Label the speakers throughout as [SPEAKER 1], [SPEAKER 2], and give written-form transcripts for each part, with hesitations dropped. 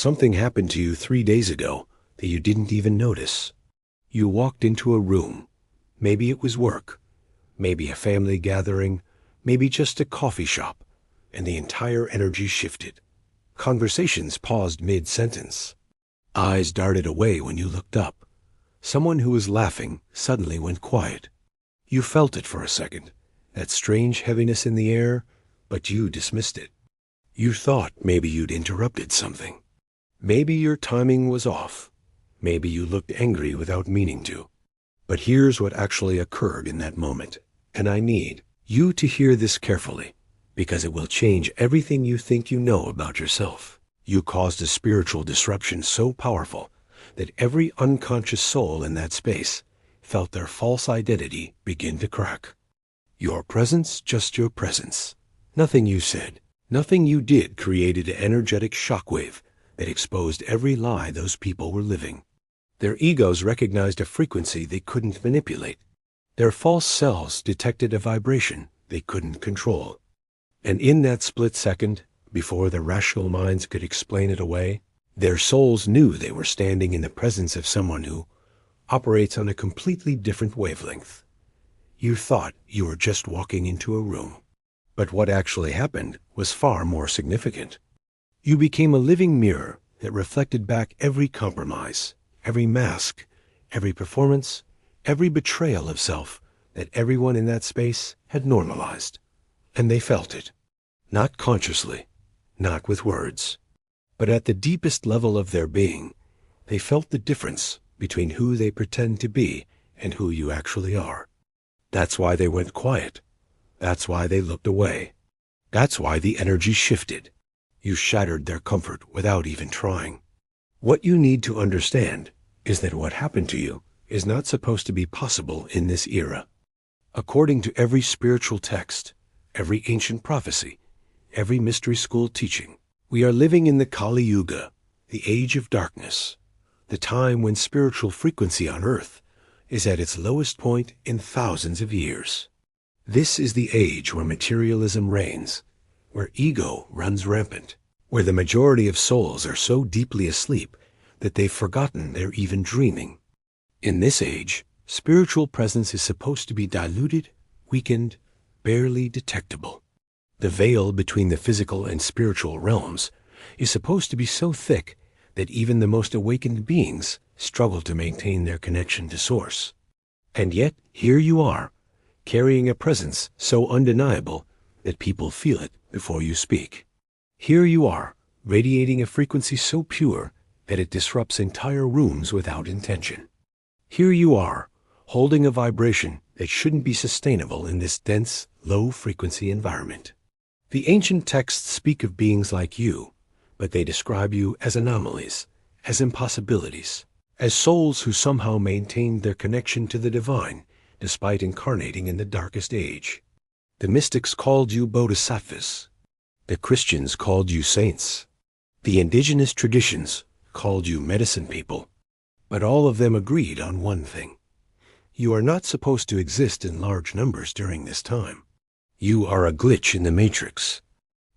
[SPEAKER 1] Something happened to you 3 days ago that you didn't even notice. You walked into a room. Maybe it was work, maybe a family gathering, maybe just a coffee shop, and the entire energy shifted. Conversations paused mid-sentence. Eyes darted away when you looked up. Someone who was laughing suddenly went quiet. You felt it for a second, that strange heaviness in the air, but you dismissed it. You thought maybe you'd interrupted something. Maybe your timing was off. Maybe you looked angry without meaning to. But here's what actually occurred in that moment, and I need you to hear this carefully, because it will change everything you think you know about yourself. You caused a spiritual disruption so powerful that every unconscious soul in that space felt their false identity begin to crack. Your presence, just your presence. Nothing you said, nothing you did created an energetic shockwave that exposed every lie those people were living. Their egos recognized a frequency they couldn't manipulate. Their false selves detected a vibration they couldn't control. And in that split second, before their rational minds could explain it away, their souls knew they were standing in the presence of someone who operates on a completely different wavelength. You thought you were just walking into a room. But what actually happened was far more significant. You became a living mirror that reflected back every compromise, every mask, every performance, every betrayal of self that everyone in that space had normalized. And they felt it. Not consciously, not with words, but at the deepest level of their being, they felt the difference between who they pretend to be and who you actually are. That's why they went quiet. That's why they looked away. That's why the energy shifted. You shattered their comfort without even trying. What you need to understand is that what happened to you is not supposed to be possible in this era. According to every spiritual text, every ancient prophecy, every mystery school teaching, we are living in the Kali Yuga, the age of darkness, the time when spiritual frequency on earth is at its lowest point in thousands of years. This is the age where materialism reigns, where ego runs rampant, where the majority of souls are so deeply asleep that they've forgotten they're even dreaming. In this age, spiritual presence is supposed to be diluted, weakened, barely detectable. The veil between the physical and spiritual realms is supposed to be so thick that even the most awakened beings struggle to maintain their connection to Source. And yet, here you are, carrying a presence so undeniable that people feel it before you speak. Here you are, radiating a frequency so pure that it disrupts entire rooms without intention. Here you are, holding a vibration that shouldn't be sustainable in this dense, low-frequency environment. The ancient texts speak of beings like you, but they describe you as anomalies, as impossibilities, as souls who somehow maintained their connection to the divine despite incarnating in the darkest age. The mystics called you bodhisattvas. The Christians called you saints. The indigenous traditions called you medicine people. But all of them agreed on one thing. You are not supposed to exist in large numbers during this time. You are a glitch in the matrix,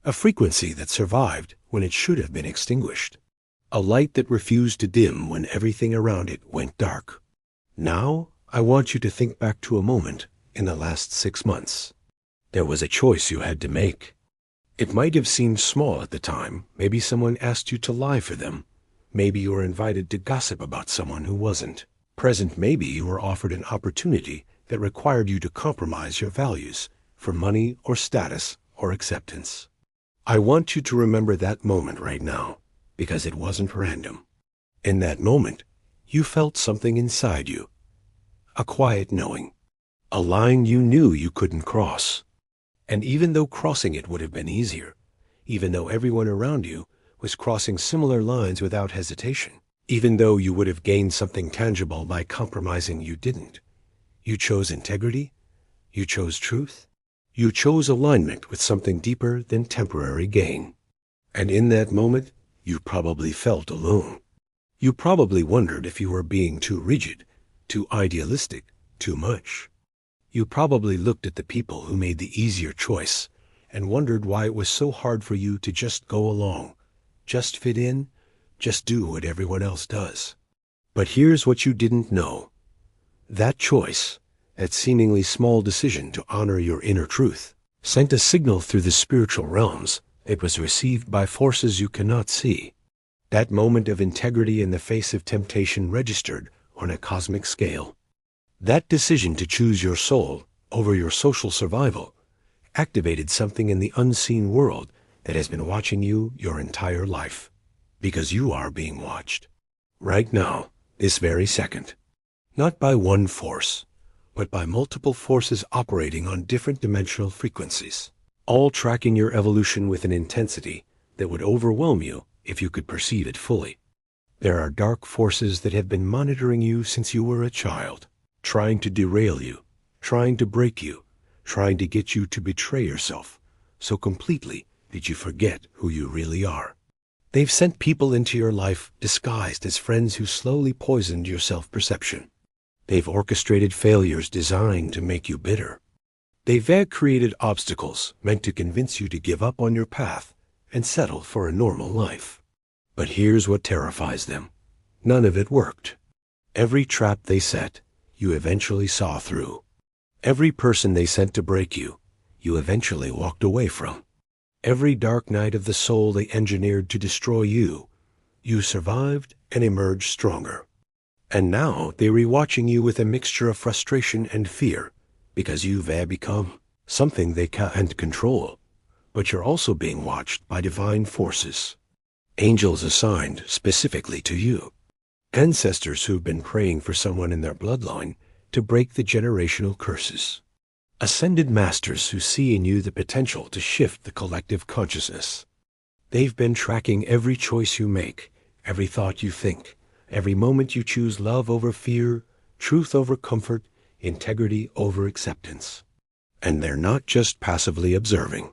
[SPEAKER 1] a frequency that survived when it should have been extinguished, a light that refused to dim when everything around it went dark. Now, I want you to think back to a moment in the last 6 months. There was a choice you had to make. It might have seemed small at the time. Maybe someone asked you to lie for them. Maybe you were invited to gossip about someone who wasn't. Present, maybe you were offered an opportunity that required you to compromise your values for money or status or acceptance. I want you to remember that moment right now, because it wasn't random. In that moment, you felt something inside you. A quiet knowing. A line you knew you couldn't cross. And even though crossing it would have been easier, even though everyone around you was crossing similar lines without hesitation, even though you would have gained something tangible by compromising, you didn't. You chose integrity. You chose truth. You chose alignment with something deeper than temporary gain. And in that moment, you probably felt alone. You probably wondered if you were being too rigid, too idealistic, too much. You probably looked at the people who made the easier choice and wondered why it was so hard for you to just go along, just fit in, just do what everyone else does. But here's what you didn't know. That choice, that seemingly small decision to honor your inner truth, sent a signal through the spiritual realms. It was received by forces you cannot see. That moment of integrity in the face of temptation registered on a cosmic scale. That decision to choose your soul over your social survival activated something in the unseen world that has been watching you your entire life. Because you are being watched. Right now, this very second. Not by one force, but by multiple forces operating on different dimensional frequencies, all tracking your evolution with an intensity that would overwhelm you if you could perceive it fully. There are dark forces that have been monitoring you since you were a child, trying to derail you, trying to break you, trying to get you to betray yourself so completely that you forget who you really are. They've sent people into your life disguised as friends who slowly poisoned your self-perception. They've orchestrated failures designed to make you bitter. They've created obstacles meant to convince you to give up on your path and settle for a normal life. But here's what terrifies them. None of it worked. Every trap they set, you eventually saw through. Every person they sent to break you, you eventually walked away from. Every dark night of the soul they engineered to destroy you, you survived and emerged stronger. And now they're rewatching you with a mixture of frustration and fear, because you've become something they can't control. But you're also being watched by divine forces, angels assigned specifically to you, ancestors who've been praying for someone in their bloodline to break the generational curses, ascended masters who see in you the potential to shift the collective consciousness. They've been tracking every choice you make, every thought you think, every moment you choose love over fear, truth over comfort, integrity over acceptance. And they're not just passively observing.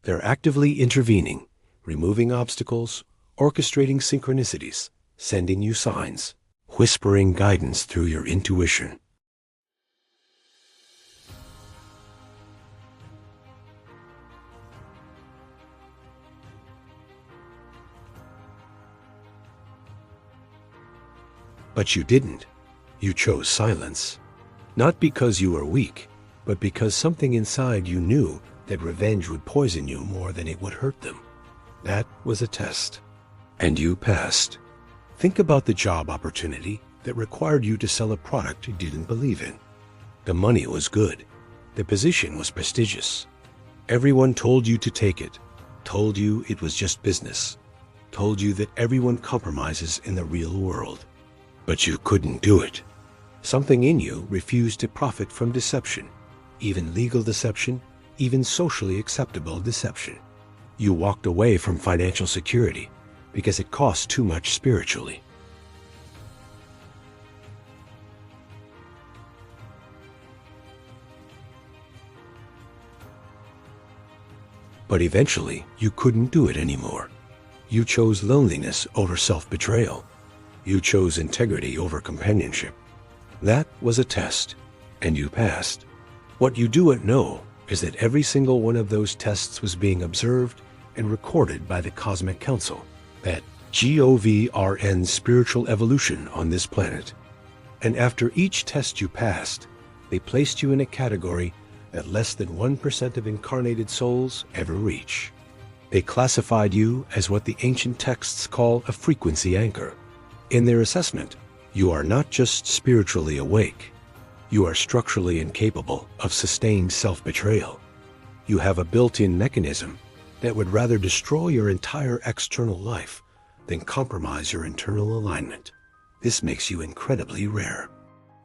[SPEAKER 1] They're actively intervening, removing obstacles, orchestrating synchronicities, sending you signs, whispering guidance through your intuition. But you didn't. You chose silence. Not because you were weak, but because something inside you knew that revenge would poison you more than it would hurt them. That was a test. And you passed. Think about the job opportunity that required you to sell a product you didn't believe in. The money was good. The position was prestigious. Everyone told you to take it, told you it was just business, told you that everyone compromises in the real world. But you couldn't do it. Something in you refused to profit from deception, even legal deception, even socially acceptable deception. You walked away from financial security because it cost too much spiritually. But eventually, you couldn't do it anymore. You chose loneliness over self-betrayal. You chose integrity over companionship. That was a test, and you passed. What you do know is that every single one of those tests was being observed and recorded by the Cosmic Council, that GOVRN spiritual evolution on this planet. And after each test you passed, they placed you in a category that less than 1% of incarnated souls ever reach. They classified you as what the ancient texts call a frequency anchor. In their assessment, you are not just spiritually awake. You are structurally incapable of sustained self-betrayal. You have a built-in mechanism that would rather destroy your entire external life than compromise your internal alignment. This makes you incredibly rare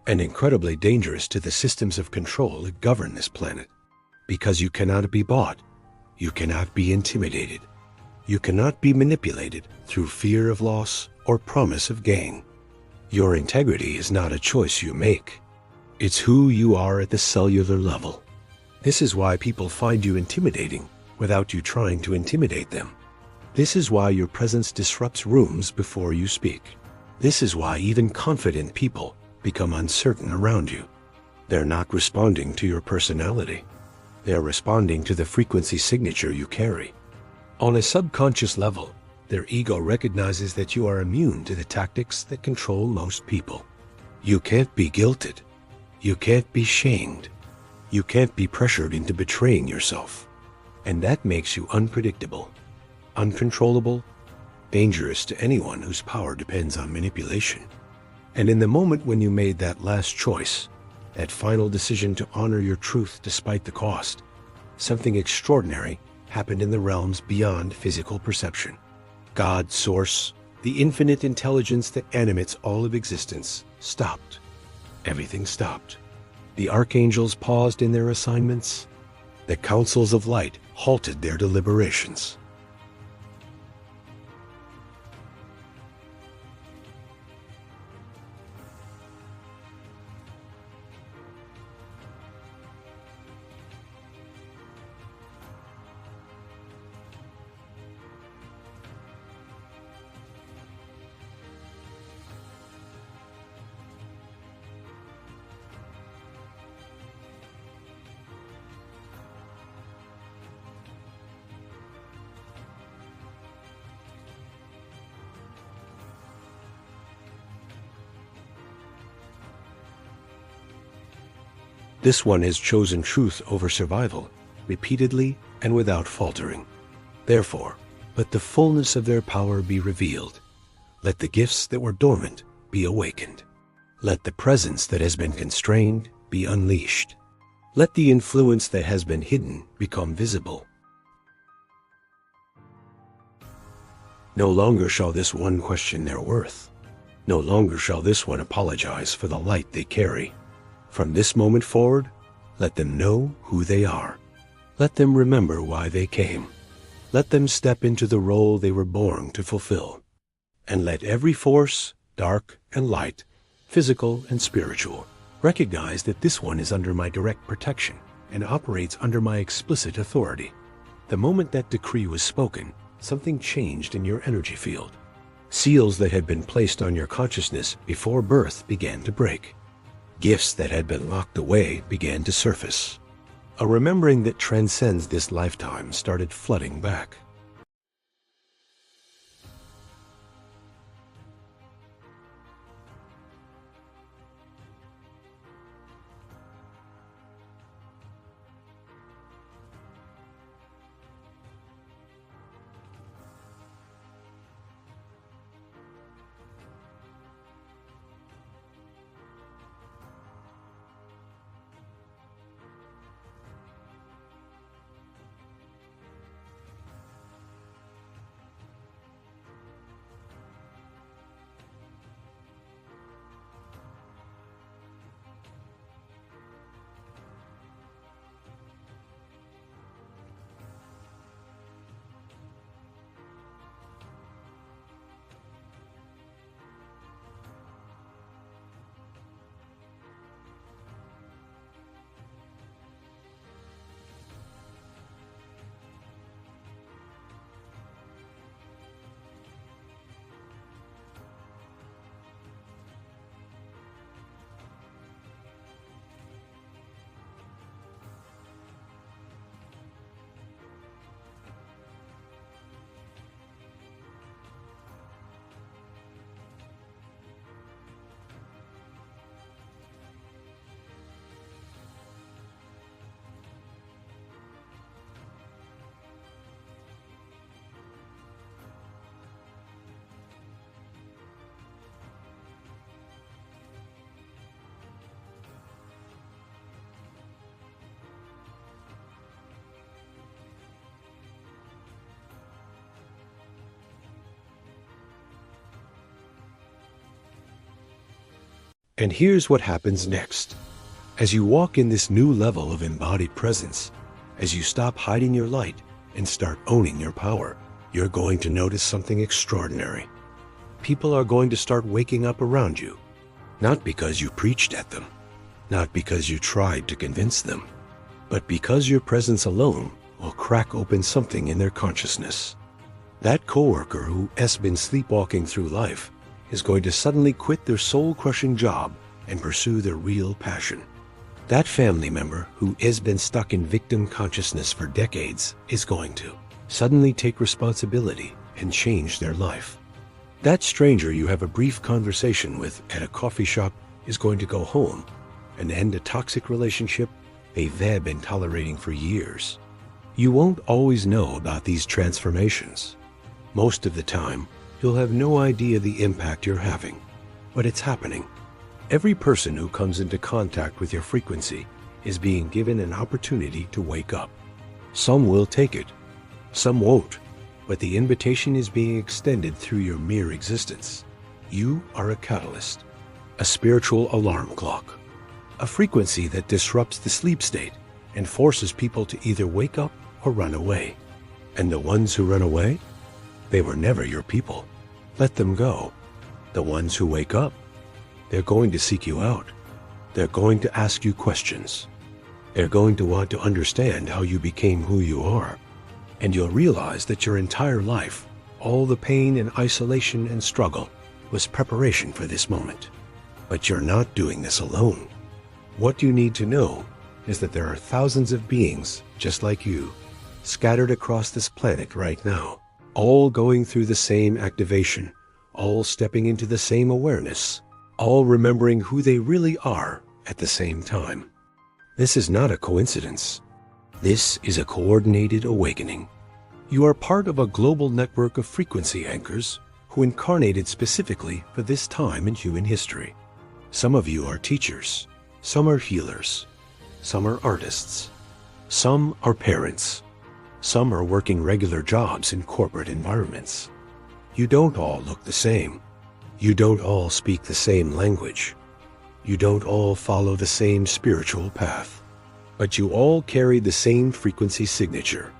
[SPEAKER 1] and incredibly dangerous to the systems of control that govern this planet. Because you cannot be bought, you cannot be intimidated, you cannot be manipulated through fear of loss or promise of gain. Your integrity is not a choice you make. It's who you are at the cellular level. This is why people find you intimidating without you trying to intimidate them. This is why your presence disrupts rooms before you speak. This is why even confident people become uncertain around you. They're not responding to your personality. They're responding to the frequency signature you carry. On a subconscious level, Their ego recognizes that you are immune to the tactics that control most people. You can't be guilted. You can't be shamed. You can't be pressured into betraying yourself. And that makes you unpredictable, uncontrollable, dangerous to anyone whose power depends on manipulation. And in the moment when you made that last choice, that final decision to honor your truth despite the cost, something extraordinary happened in the realms beyond physical perception. God, Source, the infinite intelligence that animates all of existence, stopped. Everything stopped. The archangels paused in their assignments. The councils of light halted their deliberations. This one has chosen truth over survival, repeatedly and without faltering. Therefore, let the fullness of their power be revealed. Let the gifts that were dormant be awakened. Let the presence that has been constrained be unleashed. Let the influence that has been hidden become visible. No longer shall this one question their worth. No longer shall this one apologize for the light they carry. From this moment forward, let them know who they are. Let them remember why they came. Let them step into the role they were born to fulfill. And let every force, dark and light, physical and spiritual, recognize that this one is under my direct protection and operates under my explicit authority. The moment that decree was spoken, something changed in your energy field. Seals that had been placed on your consciousness before birth began to break. Gifts that had been locked away began to surface. A remembering that transcends this lifetime started flooding back. And here's what happens next. As you walk in this new level of embodied presence, as you stop hiding your light and start owning your power, you're going to notice something extraordinary. People are going to start waking up around you, not because you preached at them, not because you tried to convince them, but because your presence alone will crack open something in their consciousness. That coworker who has been sleepwalking through life is going to suddenly quit their soul-crushing job and pursue their real passion. That family member who has been stuck in victim consciousness for decades is going to suddenly take responsibility and change their life. That stranger you have a brief conversation with at a coffee shop is going to go home and end a toxic relationship they've been tolerating for years. You won't always know about these transformations. Most of the time, you'll have no idea the impact you're having, but it's happening. Every person who comes into contact with your frequency is being given an opportunity to wake up. Some will take it, some won't, but the invitation is being extended through your mere existence. You are a catalyst, a spiritual alarm clock, a frequency that disrupts the sleep state and forces people to either wake up or run away. And the ones who run away? They were never your people. Let them go. The ones who wake up, they're going to seek you out. They're going to ask you questions. They're going to want to understand how you became who you are. And you'll realize that your entire life, all the pain and isolation and struggle, was preparation for this moment. But you're not doing this alone. What you need to know is that there are thousands of beings just like you, scattered across this planet right now, all going through the same activation, all stepping into the same awareness, all remembering who they really are at the same time. This is not a coincidence. This is a coordinated awakening. You are part of a global network of frequency anchors who incarnated specifically for this time in human history. Some of you are teachers, some are healers, some are artists, some are parents, some are working regular jobs in corporate environments. You don't all look the same. You don't all speak the same language. You don't all follow the same spiritual path. But you all carry the same frequency signature.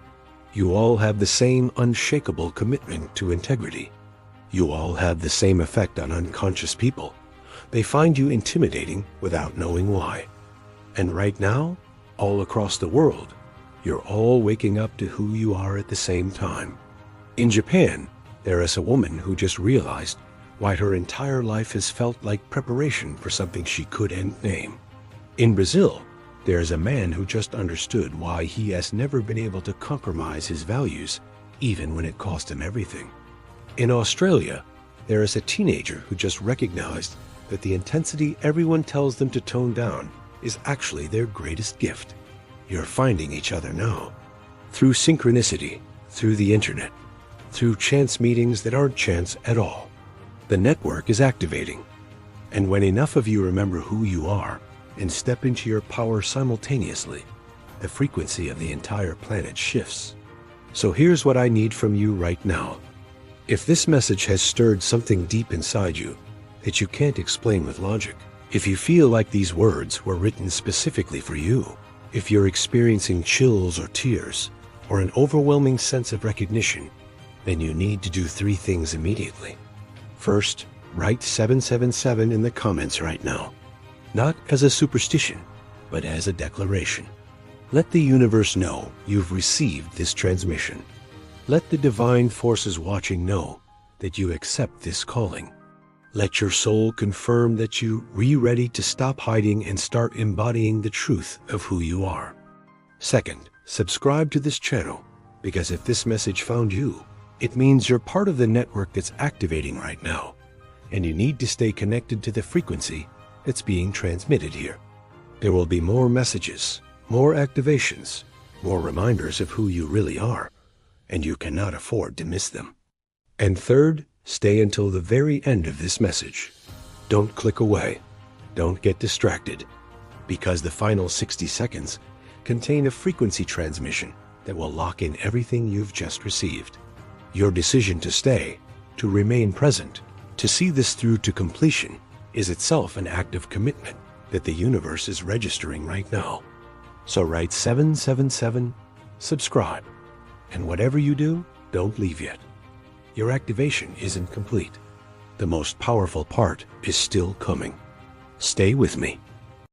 [SPEAKER 1] You all have the same unshakable commitment to integrity. You all have the same effect on unconscious people. They find you intimidating without knowing why. And right now, all across the world, you're all waking up to who you are at the same time. In Japan, there is a woman who just realized why her entire life has felt like preparation for something she couldn't name. In Brazil, there is a man who just understood why he has never been able to compromise his values, even when it cost him everything. In Australia, there is a teenager who just recognized that the intensity everyone tells them to tone down is actually their greatest gift. You're finding each other now. Through synchronicity, through the internet, through chance meetings that aren't chance at all. The network is activating. And when enough of you remember who you are and step into your power simultaneously, the frequency of the entire planet shifts. So here's what I need from you right now. If this message has stirred something deep inside you that you can't explain with logic, if you feel like these words were written specifically for you, if you're experiencing chills or tears or an overwhelming sense of recognition, then you need to do 3 things immediately. First, write 777 in the comments right now. Not as a superstition, but as a declaration. Let the universe know you've received this transmission. Let the divine forces watching know that you accept this calling. Let your soul confirm that you're ready to stop hiding and start embodying the truth of who you are. Second, subscribe to this channel, because if this message found you, it means you're part of the network that's activating right now, and you need to stay connected to the frequency that's being transmitted here. There will be more messages, more activations, more reminders of who you really are, and you cannot afford to miss them. And third, stay until the very end of this message. Don't click away. Don't get distracted, because the final 60 seconds contain a frequency transmission that will lock in everything you've just received. Your decision to stay, to remain present, to see this through to completion is itself an act of commitment that the universe is registering right now. So write 777, subscribe, and whatever you do, don't leave yet. Your activation isn't complete. The most powerful part is still coming. Stay with me.